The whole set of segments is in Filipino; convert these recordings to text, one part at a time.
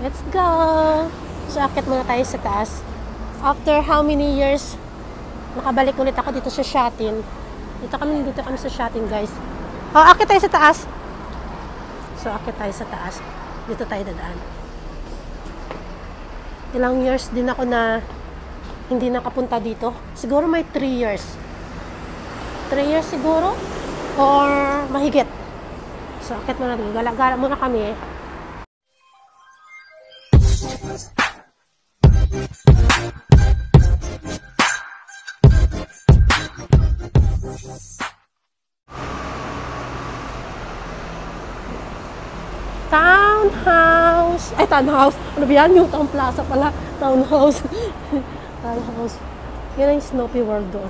Let's go! So, akit muna tayo sa taas. After how many years, nakabalik ulit ako dito sa Shatin. Dito kami sa Shatin, guys. Oh, akit tayo sa taas. So, akit tayo sa taas. Dito tayo dadaan. Ilang years din ako na hindi nakapunta dito. Siguro may 3 years. 3 years siguro? Or mahigit. So, akit muna dito. Gala-gala muna kami. Townhouse. Ay, townhouse. Ano ba yan? Yung Town Plaza pala. Townhouse. Townhouse. Yan ang Snoopy World doon.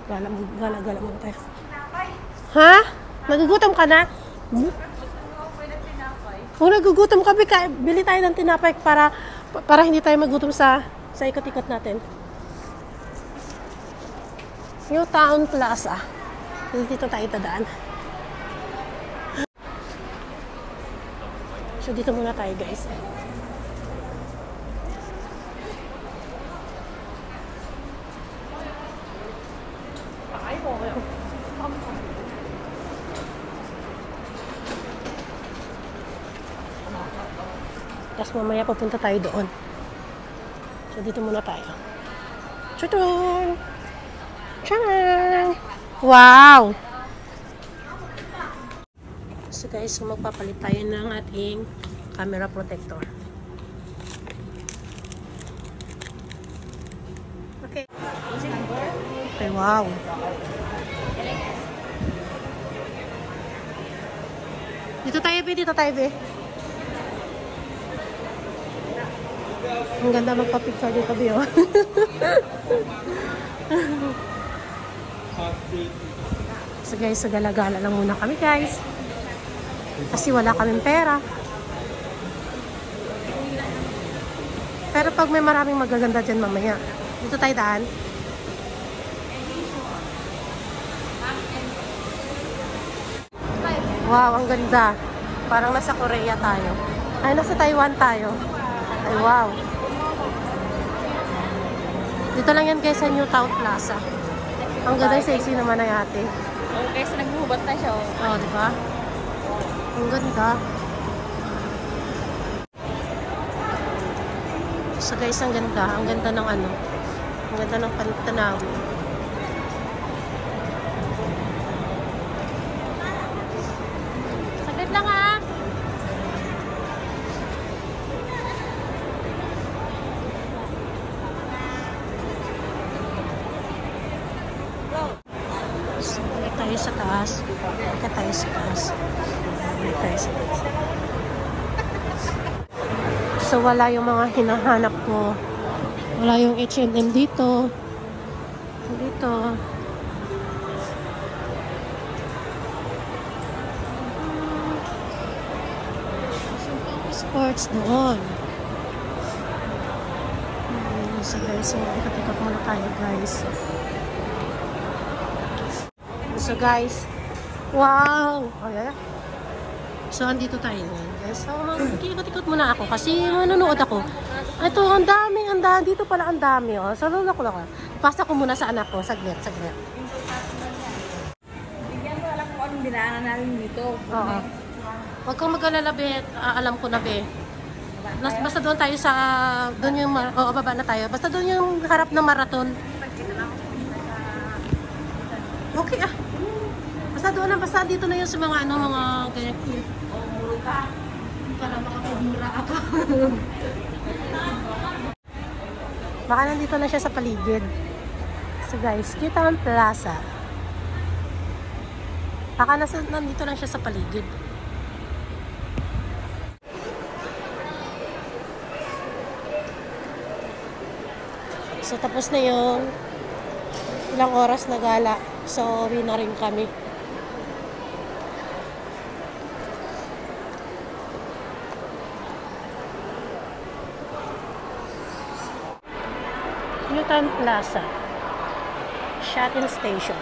Gala mo tayo. Ha? Nagugutom ka na? Kung nagugutom ka, bili tayo ng tinapay para hindi tayo magutom sa ikot-ikot natin. Yung Town Plaza. Dito tayo dadaan. So, dito muna tayo, guys. Tapos mamaya papunta tayo doon. So, dito muna tayo. Chutun! Tcharan! Wow! So guys, magpapalit tayo ng ating camera protector. Okay. Okay, wow. Dito tayo, be. Ang ganda magpa-picture dito, be, oh. So guys, so gala-gala lang muna kami, guys. Kasi wala kaming pera. Pero pag may maraming magaganda dyan mamaya. Dito tayo daan. Wow, ang ganda. Parang nasa Korea tayo. Ay, nasa Taiwan tayo. Ay, wow. Dito lang yan, guys, sa New Town Plaza. Ang ganda yung sexy naman ay ate. Oh, guys, nagbuhubat na siya. Oh, di ba? Ang ganda. So guys, ang ganda. Ang ganda ng ano. Ang ganda ng pantanawin. Saglit lang, ha? So, balik tayo sa taas. Balik tayo sa taas. Balik tayo sa taas. So, wala yung mga hinahanap ko. Wala yung H&M dito. Dito. Sports doon. So, guys, so, ikot-ikot muna tayo, guys. So guys, wow! Okay. So andito tayo guys. So mag-ikot-ikot muna ako kasi manonood ako. Ito, ang dami. Dito pala ang dami. Oh. So lulok lang. Pasa ko muna sa anak ko. Saglit. Bigyan mo alam kung anong dinaanan namin dito. Oo. Huwag kang mag-alala, be. Alam ko na, be. Basta doon tayo sa... Doon yung... baba na tayo. Basta doon yung harap ng marathon. Okay, Basta dito na yun sa mga mga ganyan. Para makapagmura ako. Baka nandito na siya sa paligid. So guys, kita ang plaza. Baka nandito lang siya sa paligid. So tapos na yung ilang oras na gala. So uwi na rin kami. New Town Plaza, Shatin Station.